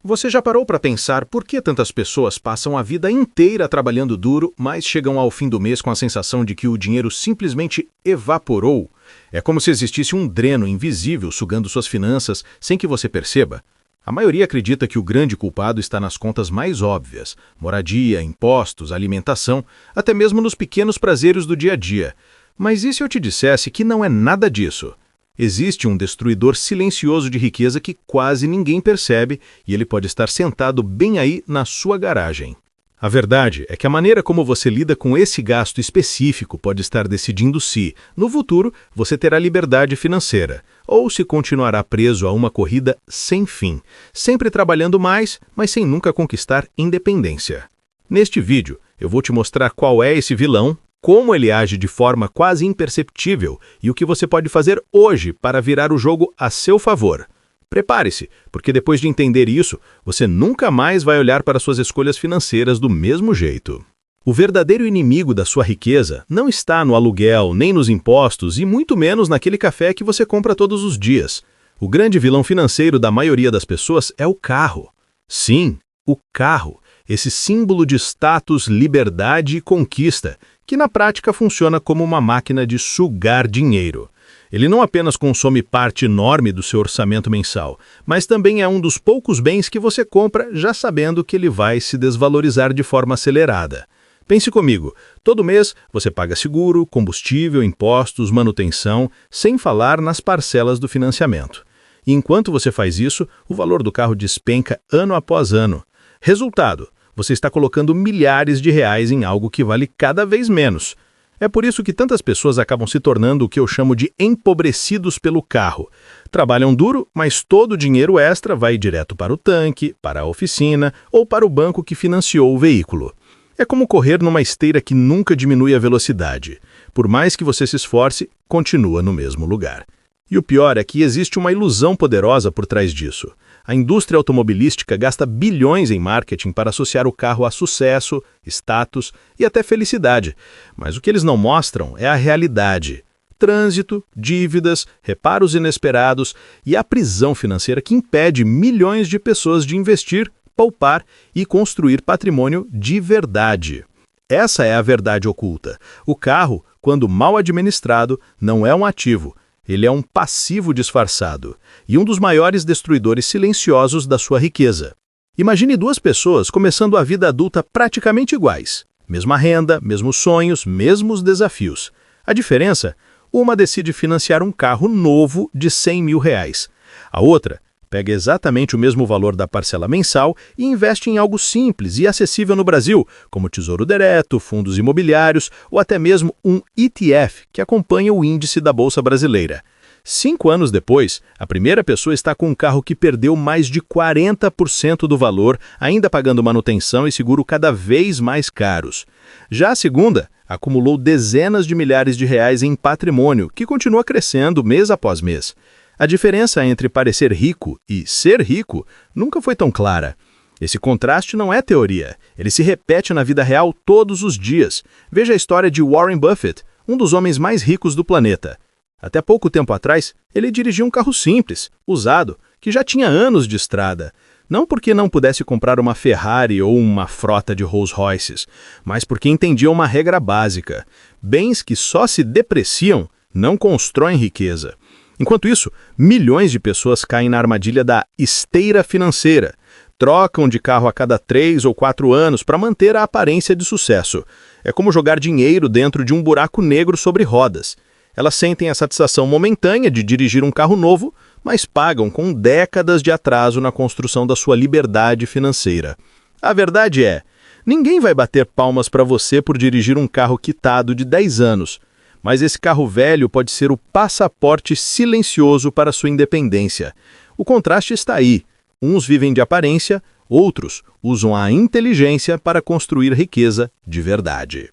Você já parou para pensar por que tantas pessoas passam a vida inteira trabalhando duro, mas chegam ao fim do mês com a sensação de que o dinheiro simplesmente evaporou? É como se existisse um dreno invisível sugando suas finanças sem que você perceba. A maioria acredita que o grande culpado está nas contas mais óbvias: moradia, impostos, alimentação, até mesmo nos pequenos prazeres do dia a dia. Mas e se eu te dissesse que não é nada disso? Existe um destruidor silencioso de riqueza que quase ninguém percebe e ele pode estar sentado bem aí na sua garagem. A verdade é que a maneira como você lida com esse gasto específico pode estar decidindo se, no futuro, você terá liberdade financeira ou se continuará preso a uma corrida sem fim, sempre trabalhando mais, mas sem nunca conquistar independência. Neste vídeo, eu vou te mostrar qual é esse vilão, como ele age de forma quase imperceptível e o que você pode fazer hoje para virar o jogo a seu favor. Prepare-se, porque depois de entender isso, você nunca mais vai olhar para suas escolhas financeiras do mesmo jeito. O verdadeiro inimigo da sua riqueza não está no aluguel, nem nos impostos e muito menos naquele café que você compra todos os dias. O grande vilão financeiro da maioria das pessoas é o carro. Sim, o carro, esse símbolo de status, liberdade e conquista, que na prática funciona como uma máquina de sugar dinheiro. Ele não apenas consome parte enorme do seu orçamento mensal, mas também é um dos poucos bens que você compra já sabendo que ele vai se desvalorizar de forma acelerada. Pense comigo, todo mês você paga seguro, combustível, impostos, manutenção, sem falar nas parcelas do financiamento. E enquanto você faz isso, o valor do carro despenca ano após ano. Resultado: você está colocando milhares de reais em algo que vale cada vez menos. É por isso que tantas pessoas acabam se tornando o que eu chamo de empobrecidos pelo carro. Trabalham duro, mas todo o dinheiro extra vai direto para o tanque, para a oficina ou para o banco que financiou o veículo. É como correr numa esteira que nunca diminui a velocidade. Por mais que você se esforce, continua no mesmo lugar. E o pior é que existe uma ilusão poderosa por trás disso. A indústria automobilística gasta bilhões em marketing para associar o carro a sucesso, status e até felicidade. Mas o que eles não mostram é a realidade. Trânsito, dívidas, reparos inesperados e a prisão financeira que impede milhões de pessoas de investir, poupar e construir patrimônio de verdade. Essa é a verdade oculta. O carro, quando mal administrado, não é um ativo. Ele é um passivo disfarçado e um dos maiores destruidores silenciosos da sua riqueza. Imagine duas pessoas começando a vida adulta praticamente iguais. Mesma renda, mesmos sonhos, mesmos desafios. A diferença? Uma decide financiar um carro novo de 100 mil reais. A outra pega exatamente o mesmo valor da parcela mensal e investe em algo simples e acessível no Brasil, como Tesouro Direto, fundos imobiliários ou até mesmo um ETF que acompanha o índice da Bolsa Brasileira. 5 anos depois, a primeira pessoa está com um carro que perdeu mais de 40% do valor, ainda pagando manutenção e seguro cada vez mais caros. Já a segunda acumulou dezenas de milhares de reais em patrimônio, que continua crescendo mês após mês. A diferença entre parecer rico e ser rico nunca foi tão clara. Esse contraste não é teoria, ele se repete na vida real todos os dias. Veja a história de Warren Buffett, um dos homens mais ricos do planeta. Até pouco tempo atrás, ele dirigia um carro simples, usado, que já tinha anos de estrada. Não porque não pudesse comprar uma Ferrari ou uma frota de Rolls Royces, mas porque entendia uma regra básica: bens que só se depreciam não constroem riqueza. Enquanto isso, milhões de pessoas caem na armadilha da esteira financeira. Trocam de carro a cada 3 ou 4 anos para manter a aparência de sucesso. É como jogar dinheiro dentro de um buraco negro sobre rodas. Elas sentem a satisfação momentânea de dirigir um carro novo, mas pagam com décadas de atraso na construção da sua liberdade financeira. A verdade é, ninguém vai bater palmas para você por dirigir um carro quitado de 10 anos. Mas esse carro velho pode ser o passaporte silencioso para sua independência. O contraste está aí. Uns vivem de aparência, outros usam a inteligência para construir riqueza de verdade.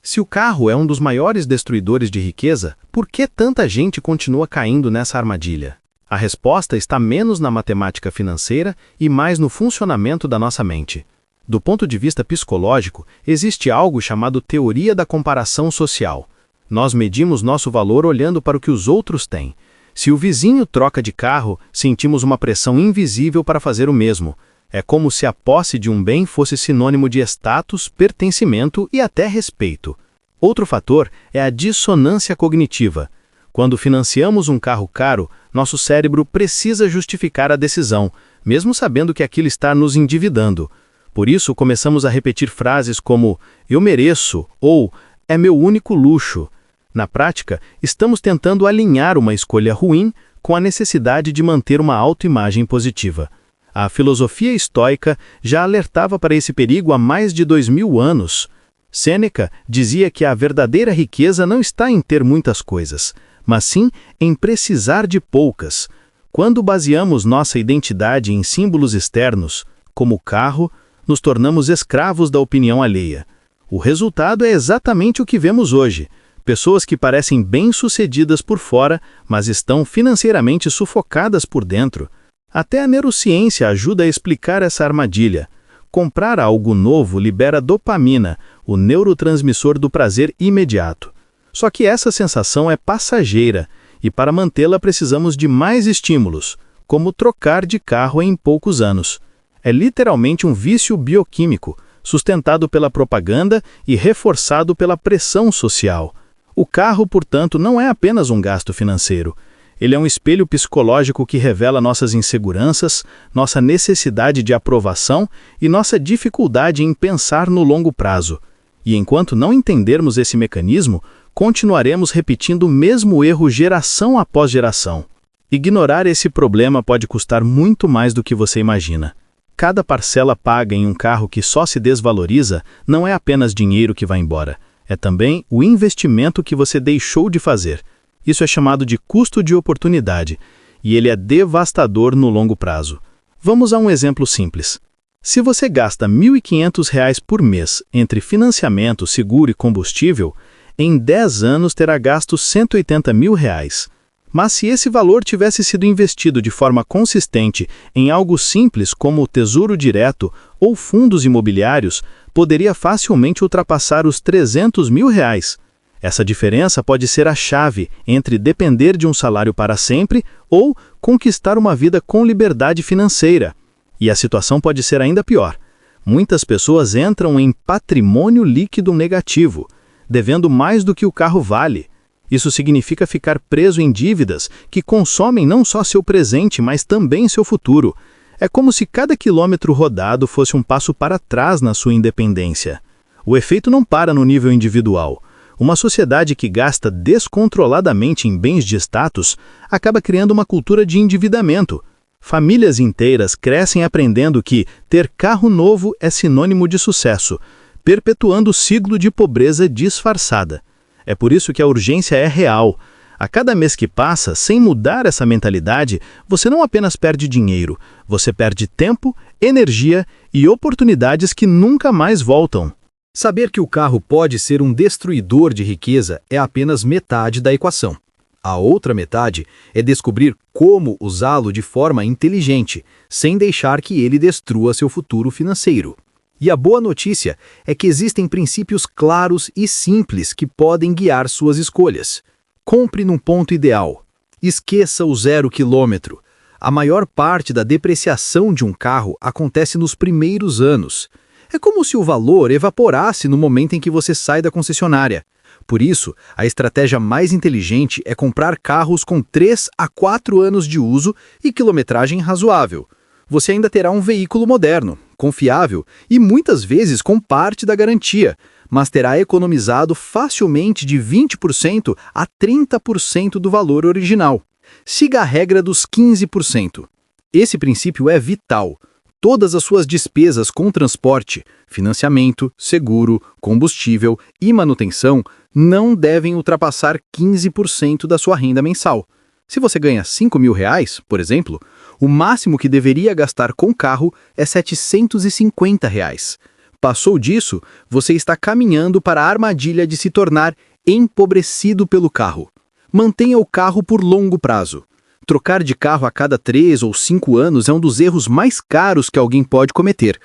Se o carro é um dos maiores destruidores de riqueza, por que tanta gente continua caindo nessa armadilha? A resposta está menos na matemática financeira e mais no funcionamento da nossa mente. Do ponto de vista psicológico, existe algo chamado teoria da comparação social. Nós medimos nosso valor olhando para o que os outros têm. Se o vizinho troca de carro, sentimos uma pressão invisível para fazer o mesmo. É como se a posse de um bem fosse sinônimo de status, pertencimento e até respeito. Outro fator é a dissonância cognitiva. Quando financiamos um carro caro, nosso cérebro precisa justificar a decisão, mesmo sabendo que aquilo está nos endividando. Por isso, começamos a repetir frases como "eu mereço" ou "é meu único luxo". Na prática, estamos tentando alinhar uma escolha ruim com a necessidade de manter uma autoimagem positiva. A filosofia estoica já alertava para esse perigo há mais de 2000 anos. Sêneca dizia que a verdadeira riqueza não está em ter muitas coisas, mas sim em precisar de poucas. Quando baseamos nossa identidade em símbolos externos, como o carro, nos tornamos escravos da opinião alheia. O resultado é exatamente o que vemos hoje. Pessoas que parecem bem-sucedidas por fora, mas estão financeiramente sufocadas por dentro. Até a neurociência ajuda a explicar essa armadilha. Comprar algo novo libera dopamina, o neurotransmissor do prazer imediato. Só que essa sensação é passageira, e para mantê-la precisamos de mais estímulos, como trocar de carro em poucos anos. É literalmente um vício bioquímico, sustentado pela propaganda e reforçado pela pressão social. O carro, portanto, não é apenas um gasto financeiro. Ele é um espelho psicológico que revela nossas inseguranças, nossa necessidade de aprovação e nossa dificuldade em pensar no longo prazo. E enquanto não entendermos esse mecanismo, continuaremos repetindo o mesmo erro geração após geração. Ignorar esse problema pode custar muito mais do que você imagina. Cada parcela paga em um carro que só se desvaloriza não é apenas dinheiro que vai embora. É também o investimento que você deixou de fazer. Isso é chamado de custo de oportunidade, e ele é devastador no longo prazo. Vamos a um exemplo simples. Se você gasta R$ 1.500 por mês entre financiamento, seguro e combustível, em 10 anos terá gasto R$ 180 mil. Mas se esse valor tivesse sido investido de forma consistente em algo simples como o Tesouro Direto ou fundos imobiliários, poderia facilmente ultrapassar os R$ 300 mil. Essa diferença pode ser a chave entre depender de um salário para sempre ou conquistar uma vida com liberdade financeira. E a situação pode ser ainda pior. Muitas pessoas entram em patrimônio líquido negativo, devendo mais do que o carro vale. Isso significa ficar preso em dívidas que consomem não só seu presente, mas também seu futuro. É como se cada quilômetro rodado fosse um passo para trás na sua independência. O efeito não para no nível individual. Uma sociedade que gasta descontroladamente em bens de status acaba criando uma cultura de endividamento. Famílias inteiras crescem aprendendo que ter carro novo é sinônimo de sucesso, perpetuando o ciclo de pobreza disfarçada. É por isso que a urgência é real. A cada mês que passa, sem mudar essa mentalidade, você não apenas perde dinheiro, você perde tempo, energia e oportunidades que nunca mais voltam. Saber que o carro pode ser um destruidor de riqueza é apenas metade da equação. A outra metade é descobrir como usá-lo de forma inteligente, sem deixar que ele destrua seu futuro financeiro. E a boa notícia é que existem princípios claros e simples que podem guiar suas escolhas. Compre num ponto ideal. Esqueça o 0 quilômetro. A maior parte da depreciação de um carro acontece nos primeiros anos. É como se o valor evaporasse no momento em que você sai da concessionária. Por isso, a estratégia mais inteligente é comprar carros com 3 a 4 anos de uso e quilometragem razoável. Você ainda terá um veículo moderno, confiável e muitas vezes com parte da garantia, mas terá economizado facilmente de 20% a 30% do valor original. Siga a regra dos 15%. Esse princípio é vital. Todas as suas despesas com transporte, financiamento, seguro, combustível e manutenção não devem ultrapassar 15% da sua renda mensal. Se você ganha R$ 5.000, por exemplo, o máximo que deveria gastar com carro é R$ 750. Passou disso, você está caminhando para a armadilha de se tornar empobrecido pelo carro. Mantenha o carro por longo prazo. Trocar de carro a cada 3 ou 5 anos é um dos erros mais caros que alguém pode cometer.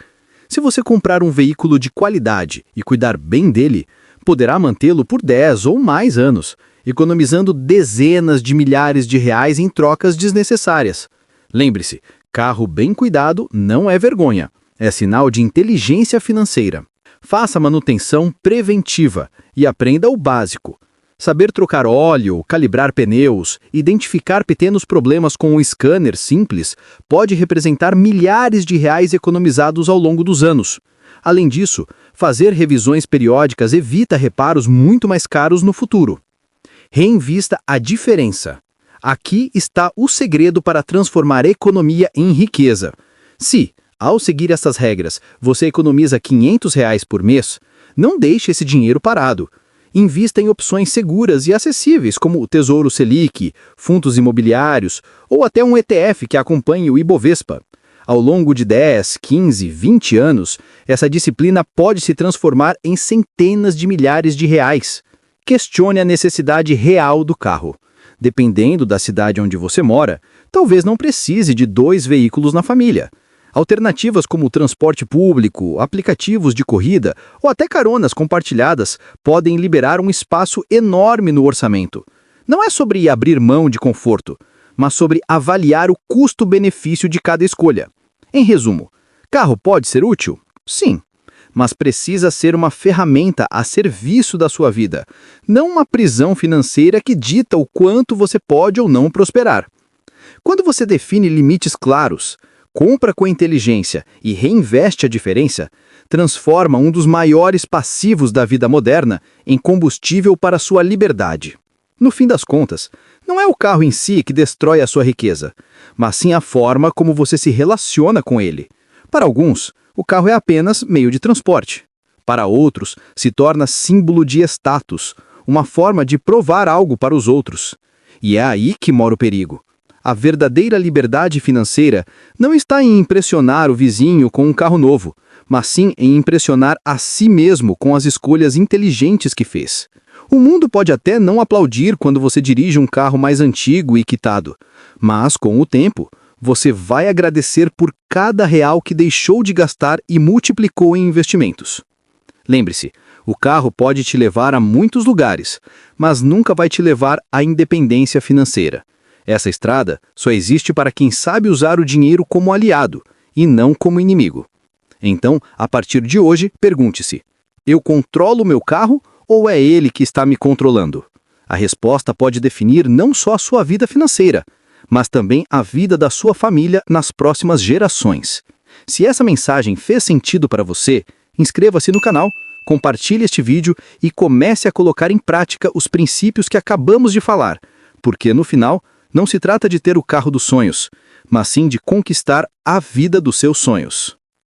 Se você comprar um veículo de qualidade e cuidar bem dele, poderá mantê-lo por 10 ou mais anos, economizando dezenas de milhares de reais em trocas desnecessárias. Lembre-se, Carro bem cuidado não é vergonha, é sinal de inteligência financeira. Faça manutenção preventiva e aprenda o básico. Saber trocar óleo, calibrar pneus, identificar pequenos problemas com um scanner simples pode representar milhares de reais economizados ao longo dos anos. Além disso, fazer revisões periódicas evita reparos muito mais caros no futuro. Reinvista a diferença. Aqui está o segredo para transformar economia em riqueza. Se, ao seguir essas regras, você economiza R$ 500 por mês, não deixe esse dinheiro parado. Invista em opções seguras e acessíveis, como o Tesouro Selic, fundos imobiliários ou até um ETF que acompanhe o Ibovespa. Ao longo de 10, 15, 20 anos, essa disciplina pode se transformar em centenas de milhares de reais. Questione a necessidade real do carro. Dependendo da cidade onde você mora, talvez não precise de 2 veículos na família. Alternativas como o transporte público, aplicativos de corrida ou até caronas compartilhadas podem liberar um espaço enorme no orçamento. Não é sobre abrir mão de conforto, mas sobre avaliar o custo-benefício de cada escolha. Em resumo, carro pode ser útil? Sim, mas precisa ser uma ferramenta a serviço da sua vida, não uma prisão financeira que dita o quanto você pode ou não prosperar. Quando você define limites claros, compra com inteligência e reinveste a diferença, transforma um dos maiores passivos da vida moderna em combustível para sua liberdade. No fim das contas, não é o carro em si que destrói a sua riqueza, mas sim a forma como você se relaciona com ele. Para alguns, o carro é apenas meio de transporte. Para outros, se torna símbolo de status, uma forma de provar algo para os outros. E é aí que mora o perigo. A verdadeira liberdade financeira não está em impressionar o vizinho com um carro novo, mas sim em impressionar a si mesmo com as escolhas inteligentes que fez. O mundo pode até não aplaudir quando você dirige um carro mais antigo e quitado, mas, com o tempo, você vai agradecer por cada real que deixou de gastar e multiplicou em investimentos. Lembre-se, o carro pode te levar a muitos lugares, mas nunca vai te levar à independência financeira. Essa estrada só existe para quem sabe usar o dinheiro como aliado e não como inimigo. Então, a partir de hoje, pergunte-se: eu controlo o meu carro ou é ele que está me controlando? A resposta pode definir não só a sua vida financeira, mas também a vida da sua família nas próximas gerações. Se essa mensagem fez sentido para você, inscreva-se no canal, compartilhe este vídeo e comece a colocar em prática os princípios que acabamos de falar, porque no final, não se trata de ter o carro dos sonhos, mas sim de conquistar a vida dos seus sonhos.